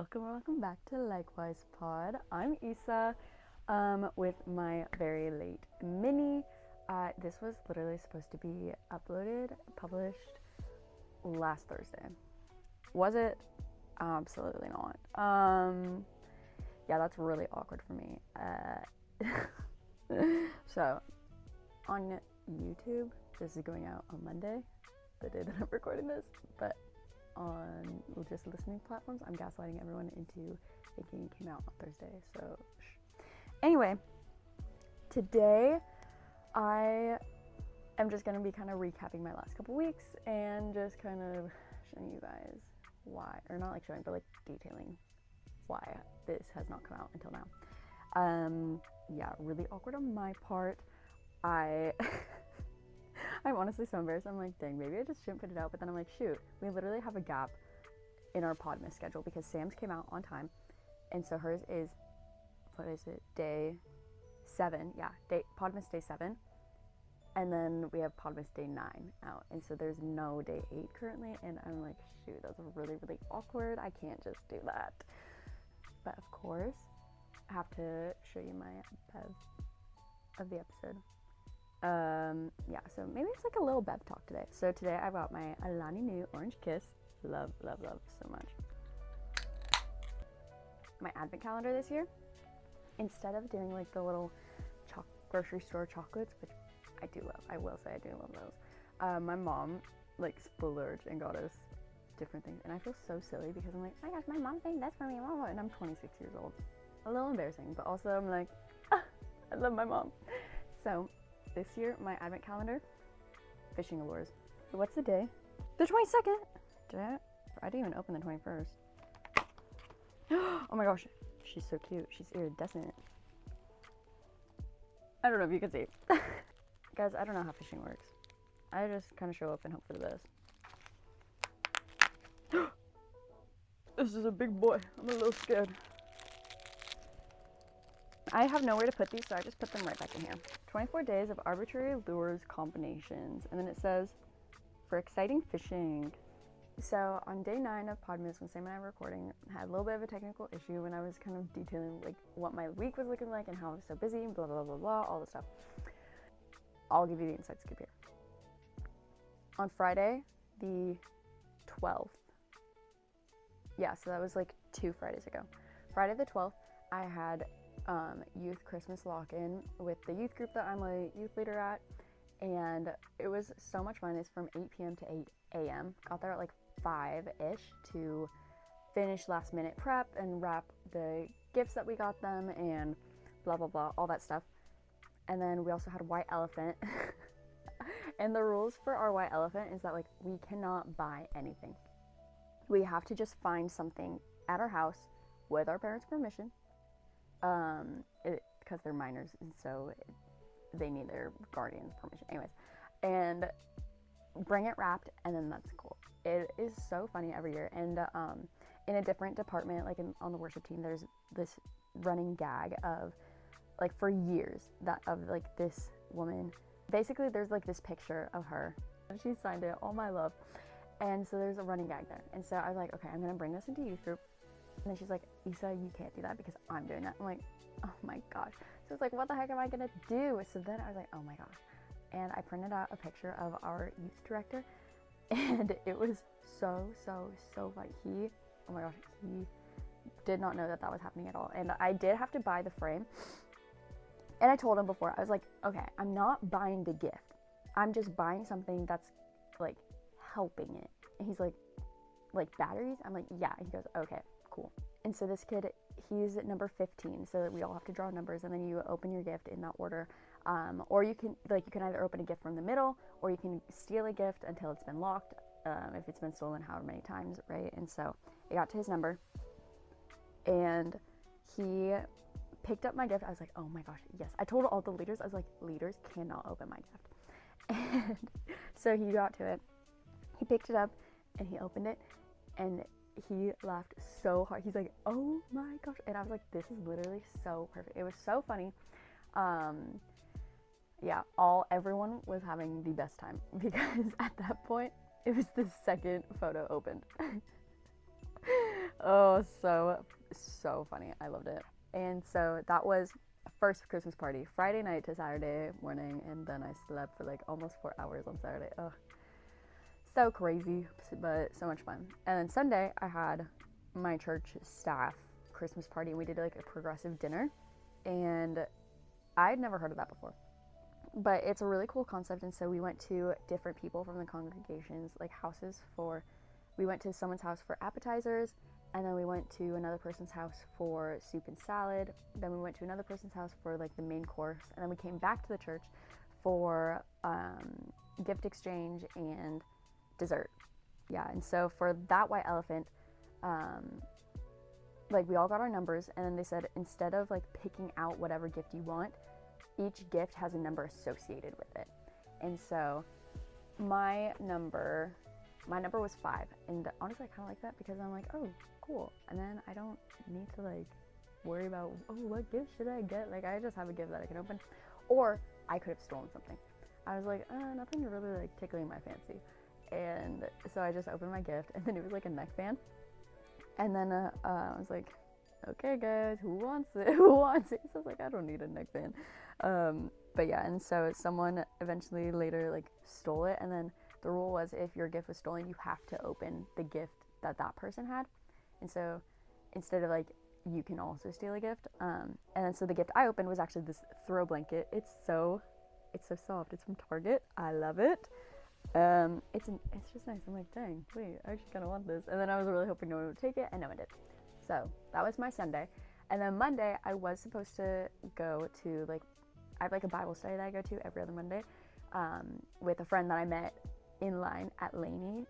welcome back to Likewise Pod. I'm Issa with my very late mini. This was literally supposed to be published last Thursday. Was it? Absolutely not. Yeah, that's really awkward for me. So, on YouTube, this is going out on Monday, the day that I'm recording this, but on just listening platforms, I'm gaslighting everyone into thinking it came out on Thursday, so anyway, today I am just going to be kind of recapping my last couple weeks and just kind of showing you guys why, or not like showing, but like detailing why this has not come out until now. Yeah, really awkward on my part. I'm honestly so embarrassed. I'm like, dang, maybe I just shouldn't put it out. But then I'm like, shoot, we literally have a gap in our Podmas schedule because Sam's came out on time. And so hers is, what is it, day 7. Yeah, Podmas day 7. And then we have Podmas day 9 out. And so there's no day 8 currently. And I'm like, shoot, that's really, really awkward. I can't just do that. But of course, I have to show you my bev of the episode. Yeah, so maybe it's like a little bev talk today. So today I got my Alani Nu Orange Kiss. Love, love, love so much. My advent calendar this year, instead of doing like the little grocery store chocolates, which I do love, I will say I do love those. My mom like splurged and got us different things, and I feel so silly because I'm like, oh my gosh, my mom made this for me, mama, and I'm 26 years old. A little embarrassing, but also I'm like, I love my mom. So this year, my advent calendar, fishing Galores. What's the day? The 22nd! I didn't even open the 21st. Oh my gosh, she's so cute. She's iridescent. I don't know if you can see. Guys, I don't know how fishing works. I just kind of show up and hope for the best. This is a big boy. I'm a little scared. I have nowhere to put these, so I just put them right back in here. 24 days of arbitrary lures combinations. And then it says, for exciting fishing. So on day 9 of Podmas, when Sam and I were recording, I had a little bit of a technical issue when I was kind of detailing like what my week was looking like and how I was so busy, blah, blah, blah, blah, all this stuff. I'll give you the inside scoop here. On Friday, the 12th. Yeah, so that was like 2 Fridays ago. Friday the 12th, I had youth Christmas lock-in with the youth group that I'm a youth leader at, and it was so much fun. It's from 8 p.m. to 8 a.m. Got there at like 5-ish to finish last minute prep and wrap the gifts that we got them and blah blah blah, all that stuff. And then we also had a white elephant. And the rules for our white elephant is that like we cannot buy anything. We have to just find something at our house with our parents' permission. Because they're minors, and so they need their guardian's permission. Anyways, and bring it wrapped, and then that's cool. It is so funny every year. And in a different department, like on the worship team, there's this running gag of like for years that of like this woman. Basically, there's like this picture of her, and she signed it, all my love. And so there's a running gag there. And so I was like, okay, I'm gonna bring this into youth group. And then she's like, Issa, you can't do that because I'm doing that. I'm like, oh my gosh. So it's like, what the heck am I gonna do? So then I was like, oh my gosh. And I printed out a picture of our youth director, and it was so funny. Oh my gosh, he did not know that that was happening at all. And I did have to buy the frame. And I told him before, I was like, okay, I'm not buying the gift. I'm just buying something that's like helping it. And he's like batteries? I'm like, yeah. He goes, okay, cool. And so this kid, he's number 15, so that we all have to draw numbers, and then you open your gift in that order. Or you can either open a gift from the middle, or you can steal a gift until it's been locked, if it's been stolen however many times, right? And so it got to his number, and he picked up my gift. I was like, oh my gosh, yes. I told all the leaders, I was like, leaders cannot open my gift. And so he got to it. He picked it up, and he opened it, and he laughed so hard. He's like, oh my gosh. And I was like, this is literally so perfect. It was so funny. Yeah, everyone was having the best time because at that point, it was the second photo opened. Oh, so funny. I loved it. And so that was first Christmas party, Friday night to Saturday morning, and then I slept for like almost 4 hours on Saturday. Ugh, so crazy, but so much fun. And then Sunday, I had my church staff Christmas party, and we did like a progressive dinner, and I'd never heard of that before. But it's a really cool concept, and so we went to different people from the congregations, like houses for, we went to someone's house for appetizers, and then we went to another person's house for soup and salad, then we went to another person's house for like the main course, and then we came back to the church for gift exchange and dessert. Yeah, and so for that white elephant, like we all got our numbers, and then they said instead of like picking out whatever gift you want, each gift has a number associated with it. And so my number was 5, and honestly I kind of like that because I'm like, oh cool, and then I don't need to like worry about, oh, what gift should I get, like I just have a gift that I can open. Or I could have stolen something. I was like, nothing's really like tickling my fancy, and so I just opened my gift, and then it was like a neck fan, and then I was like, okay guys, who wants it? Who wants it? So I was like, I don't need a neck fan. But yeah, and so someone eventually later like stole it, and then the rule was if your gift was stolen, you have to open the gift that that person had. And so instead of like, you can also steal a gift. And then so the gift I opened was actually this throw blanket. It's so soft. It's from Target. I love it. It's just nice. I'm like, dang, wait, I actually kind of want this. And then I was really hoping no one would take it, and no one did. So that was my Sunday. And then Monday, I was supposed to go to like, I have like a Bible study that I go to every other Monday, with a friend that I met in line at Laney,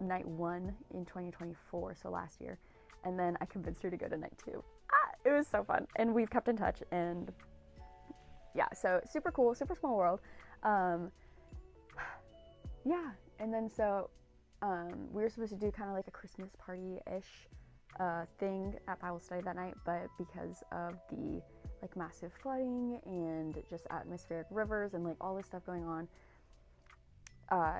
night 1 in 2024, so last year. And then I convinced her to go to night 2. It was so fun, and we've kept in touch, and yeah, so super cool, super small world. Yeah, and then so we were supposed to do kind of like a Christmas party-ish thing at Bible study that night, but because of the like massive flooding and just atmospheric rivers and like all this stuff going on,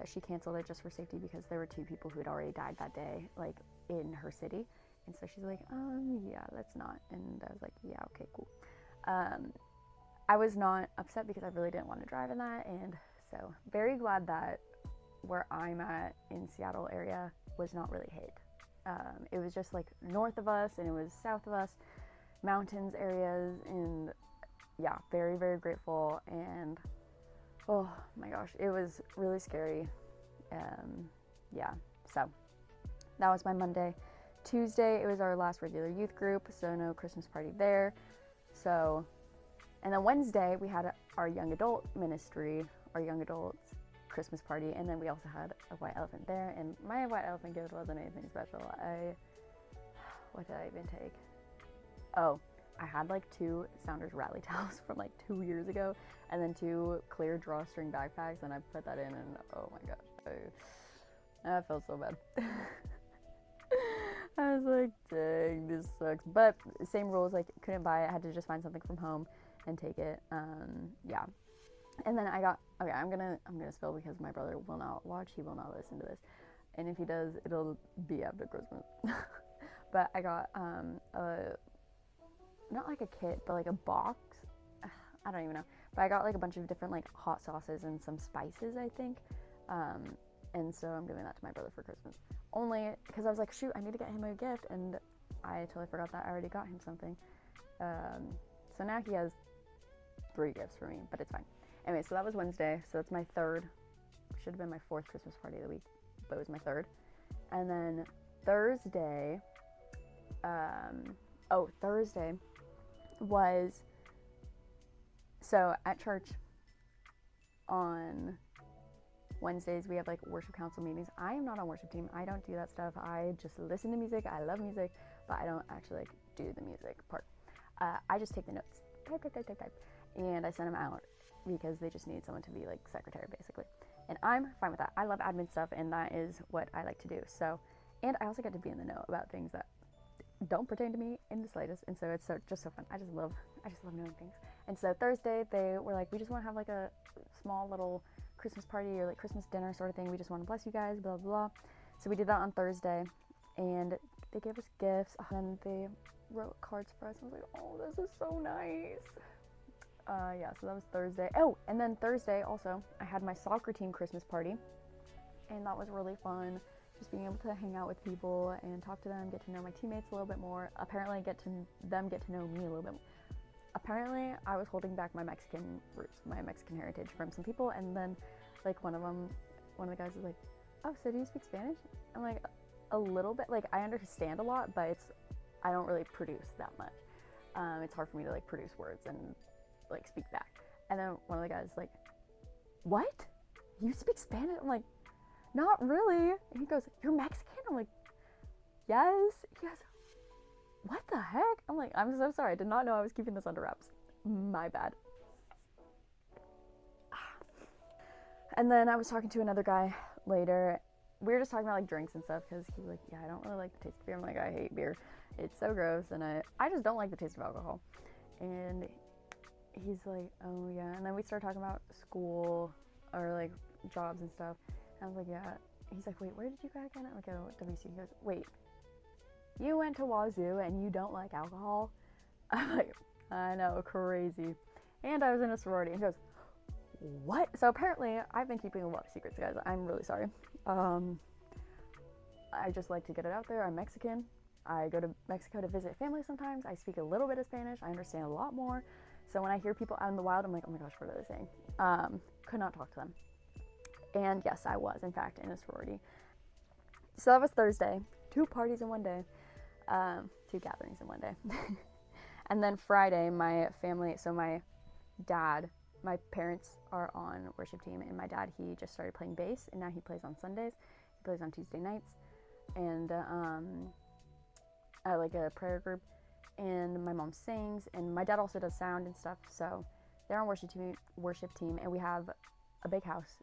she canceled it just for safety, because there were 2 people who had already died that day, like in her city. And so she's like, yeah, let's not. And I was like, yeah, okay, cool. I was not upset because I really didn't want to drive in that, and so very glad that where I'm at in Seattle area was not really hit. It was just like north of us, and it was south of us, mountains areas, and yeah, very, very grateful. And oh my gosh, it was really scary. Yeah, so that was my Monday. Tuesday, it was our last regular youth group, so no Christmas party there. So, and then Wednesday, we had our young adult ministry, our young adults Christmas party, and then we also had a white elephant there, and my white elephant gift wasn't anything special. What did I even take? Oh, I had like 2 Sounders rally towels from like 2 years ago, and then 2 clear drawstring backpacks, and I put that in, and oh my gosh, I felt so bad. I was like, dang, this sucks. But same rules, like couldn't buy it, I had to just find something from home and take it. Yeah. And then I got, okay, I'm gonna spill because my brother will not watch, he will not listen to this. And if he does, it'll be after Christmas. But I got not like a kit, but like a box. I don't even know. But I got like a bunch of different like hot sauces and some spices, I think. And so I'm giving that to my brother for Christmas. Only because I was like, shoot, I need to get him a gift, and I totally forgot that I already got him something. So now he has 3 gifts for me, but it's fine. Anyway, so that was Wednesday. So that's my 3rd. Should have been my 4th Christmas party of the week, but it was my 3rd. And then Thursday, Thursday was, so at church on Wednesdays, we have like worship council meetings. I am not on worship team. I don't do that stuff. I just listen to music. I love music, but I don't actually like do the music part. I just take the notes, type, and I send them out because they just need someone to be like secretary basically. And I'm fine with that. I love admin stuff, and that is what I like to do. So, and I also get to be in the know about things that don't pertain to me in the slightest. And so it's just so fun. I just love knowing things. And so Thursday, they were like, we just want to have like a small little Christmas party or like Christmas dinner sort of thing. We just want to bless you guys, blah, blah, blah. So we did that on Thursday. and they gave us gifts, and they wrote cards for us. I was like, oh, this is so nice. Yeah, so that was Thursday. Oh, and then Thursday also, I had my soccer team Christmas party, and that was really fun. Just being able to hang out with people and talk to them, get to know my teammates a little bit more. Apparently, get to know me a little bit more. Apparently, I was holding back my Mexican roots, my Mexican heritage from some people, and then, like, one of the guys was like, oh, so do you speak Spanish? I'm like, a little bit. Like, I understand a lot, but I don't really produce that much. It's hard for me to, like, produce words and, like, speak back. And then one of the guys like, what? You speak Spanish? I'm like, not really. And he goes, you're Mexican? I'm like, yes. He goes, what the heck? I'm like, I'm so sorry. I did not know I was keeping this under wraps. My bad. And then I was talking to another guy later. We were just talking about, like, drinks and stuff, because he was like, yeah, I don't really like the taste of beer. I'm like, I hate beer. It's so gross, and I just don't like the taste of alcohol. And he's like, oh, yeah. And then we started talking about school, or, like, jobs and stuff. And I was like, yeah. He's like, wait, where did you go again? I'm like, oh, WC. He goes, wait, you went to Wazoo and you don't like alcohol? I'm like, I know, crazy. And I was in a sorority. And he goes, what? So apparently, I've been keeping a lot of secrets, guys. I'm really sorry. I just like to get it out there. I'm Mexican. I go to Mexico to visit family sometimes. I speak a little bit of Spanish. I understand a lot more. So when I hear people out in the wild, I'm like, oh my gosh, what are they saying? Could not talk to them. And yes, I was, in fact, in a sorority. So that was Thursday. 2 parties in one day. 2 gatherings in one day. And then Friday, my family, so my parents are on worship team, and my dad, he just started playing bass, and now he plays on Sundays. He plays on Tuesday nights, and I like a prayer group, and my mom sings, and my dad also does sound and stuff, so they're on worship team, and we have a big house.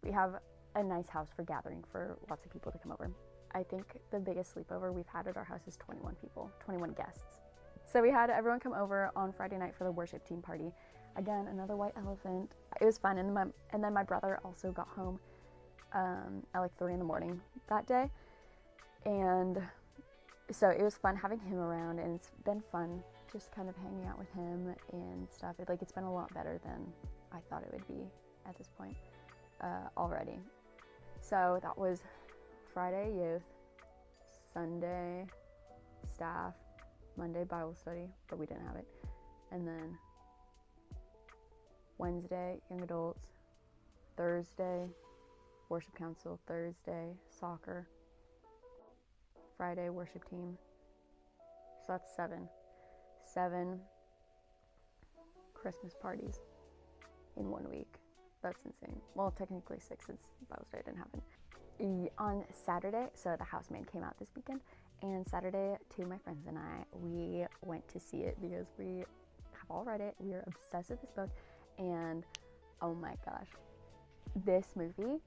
We have a nice house for gathering for lots of people to come over. I think the biggest sleepover we've had at our house is 21 people, 21 guests. So we had everyone come over on Friday night for the worship team party. Again, another white elephant. It was fun, and then my brother also got home at like 3 in the morning that day, and so it was fun having him around, and it's been fun just kind of hanging out with him and stuff. It's been a lot better than I thought it would be at this point already. So that was Friday youth, Sunday staff, Monday Bible study, but we didn't have it, and then Wednesday young adults, Thursday worship council, Thursday soccer, Friday worship team. So that's 7 Christmas parties in 1 week. That's insane. Well, technically 6 since Bible study didn't happen. On Saturday, so the housemaid came out this weekend, and Saturday, 2 of my friends and I, we went to see it because we have all read it. We are obsessed with this book, and oh my gosh, this movie,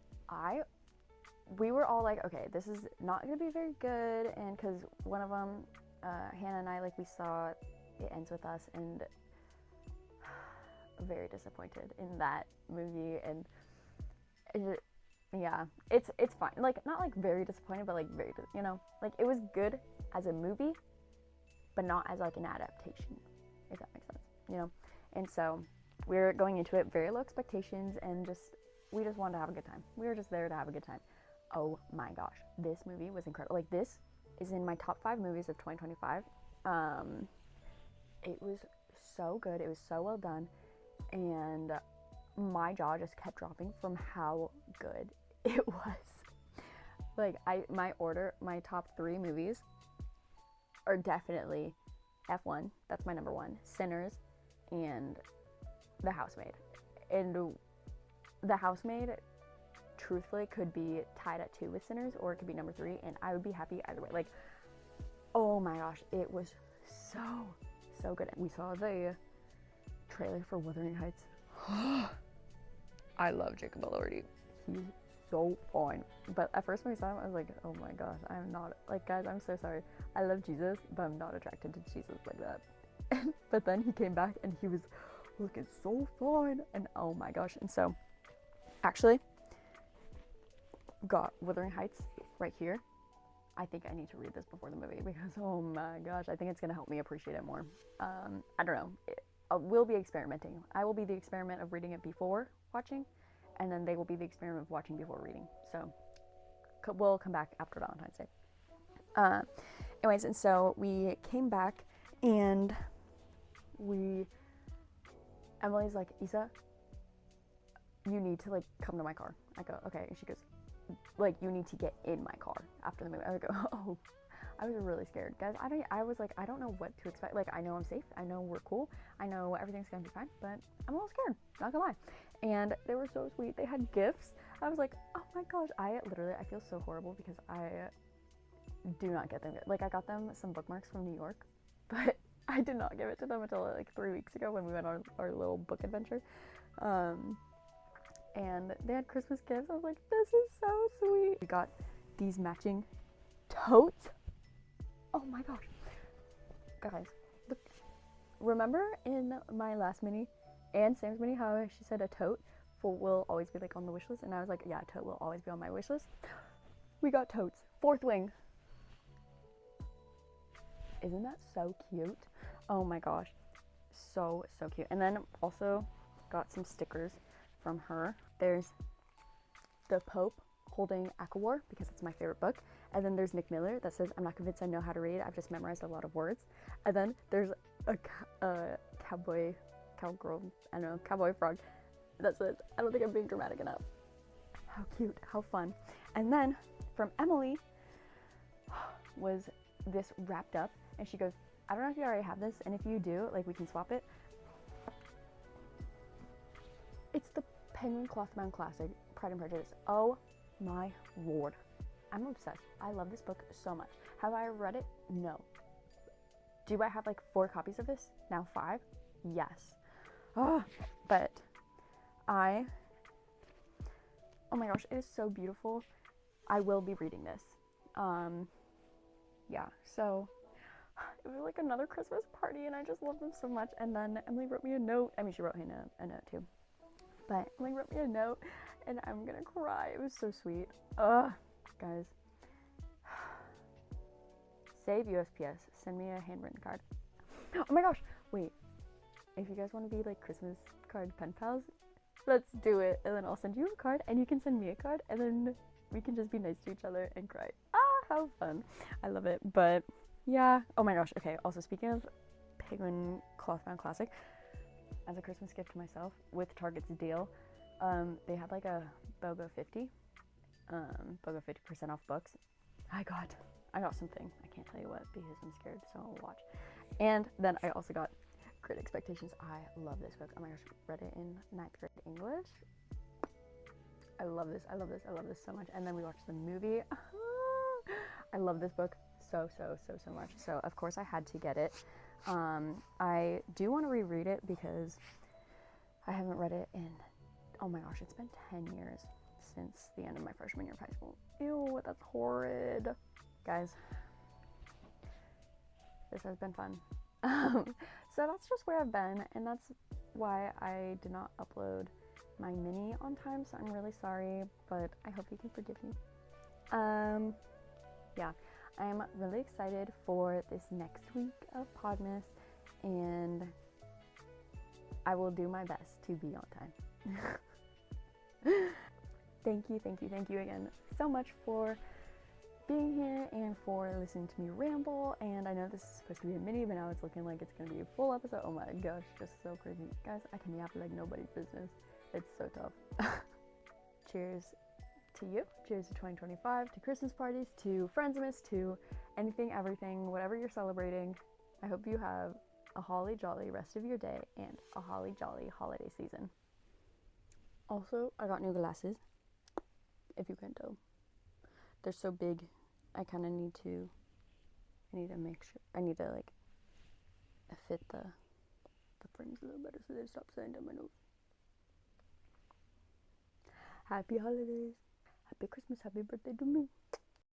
we were all like, okay, this is not gonna be very good, and because one of them, Hannah and I, like, we saw It Ends With Us, and very disappointed in that movie, and yeah, it's fine. Like, not like very disappointed, but like very, like it was good as a movie, but not as like an adaptation, if that makes sense, And so we're going into it very low expectations, and we just wanted to have a good time. We were just there to have a good time. Oh my gosh, this movie was incredible. Like, this is in my top 5 movies of 2025. It was so good. It was so well done, and my jaw just kept dropping from how good it was. Like, my top 3 movies are definitely F1, that's my number 1, Sinners, and The Housemaid. And The Housemaid, truthfully, could be tied at 2 with Sinners, or it could be number 3, and I would be happy either way. Like, oh my gosh, it was so good. We saw the trailer for Wuthering Heights. I love Jacob Elordi. He's so fun. But at first when we saw him, I was like, oh my gosh, I'm not, like, guys, I'm so sorry. I love Jesus, but I'm not attracted to Jesus like that. But then he came back and he was looking so fun, and oh my gosh. And so, actually, got Wuthering Heights right here. I think I need to read this before the movie because, oh my gosh, I think it's going to help me appreciate it more. I don't know. We'll be experimenting. I will be the experiment of reading it before watching, and then they will be the experiment of watching before reading. So we'll come back after Valentine's Day. Anyways, and so we came back, and Emily's like, Issa, you need to, like, come to my car. I go, okay. And she goes, like, you need to get in my car after the movie. I go, oh. I was really scared, guys. I was like, I don't know what to expect. Like, I know I'm safe. I know we're cool. I know everything's gonna be fine, but I'm a little scared, not gonna lie. And they were so sweet. They had gifts. I was like, oh my gosh. I feel so horrible because I do not get them. Like, I got them some bookmarks from New York, but I did not give it to them until like 3 weeks ago when we went on our little book adventure. And they had Christmas gifts. I was like, this is so sweet. We got these matching totes. Oh my gosh. Guys, look. Remember in my last mini and Sam's mini how she said a tote will always be like on the wish list? And I was like, yeah, a tote will always be on my wish list. We got totes. Fourth wing. Isn't that so cute? Oh my gosh. So cute. And then also got some stickers from her. There's the Pope holding Galore because it's my favorite book. And then there's Nick Miller that says, I'm not convinced I know how to read. I've just memorized a lot of words. And then there's a cowboy frog that says, I don't think I'm being dramatic enough. How cute, how fun. And then from Emily was this wrapped up, and she goes, I don't know if you already have this, and if you do, like, we can swap it. It's the Penguin Clothbound Classic, Pride and Prejudice. Oh my lord. I'm obsessed. I love this book so much. Have I read it? No. Do I have like 4 copies of this? Now 5? Yes. Oh, but oh my gosh, it is so beautiful. I will be reading this. Yeah, so it was like another Christmas party, and I just love them so much. And then Emily wrote me a note. I mean, she wrote him a note too. But Emily wrote me a note, and I'm gonna cry. It was so sweet. Guys. Save USPS. Send me a handwritten card. Oh my gosh. Wait. If you guys want to be like Christmas card pen pals, let's do it. And then I'll send you a card, and you can send me a card, and then we can just be nice to each other and cry. How fun. I love it. But yeah. Oh my gosh. Okay. Also, speaking of Penguin Clothbound Classic, as a Christmas gift to myself with Target's deal, they had like a BOGO 50 50% off books. I got something. I can't tell you what because I'm scared, so I'll watch. And then I also got Great Expectations. I love this book. Oh my gosh, read it in 9th grade English. I love this so much. And then we watched the movie. I love this book so much. So of course I had to get it. I do want to reread it because I haven't read it in, oh my gosh, it's been 10 years since the end of my freshman year of high school. Ew, that's horrid. Guys, this has been fun. So that's just where I've been, and that's why I did not upload my mini on time, so I'm really sorry, but I hope you can forgive me. Yeah, I'm really excited for this next week of Podmas, and I will do my best to be on time. Thank you again so much for being here and for listening to me ramble. And I know this is supposed to be a mini, but now it's looking like it's going to be a full episode. Oh my gosh, just so crazy. Guys, I can yap like nobody's business. It's so tough. Cheers to you. Cheers to 2025, to Christmas parties, to Friendsmas, to anything, everything, whatever you're celebrating. I hope you have a holly jolly rest of your day and a holly jolly holiday season. Also, I got new glasses, if you can tell. They're so big, I kind of need to make sure, I need to like fit the frames a little better so they stop saying down my nose. Happy holidays, happy Christmas, happy birthday to me.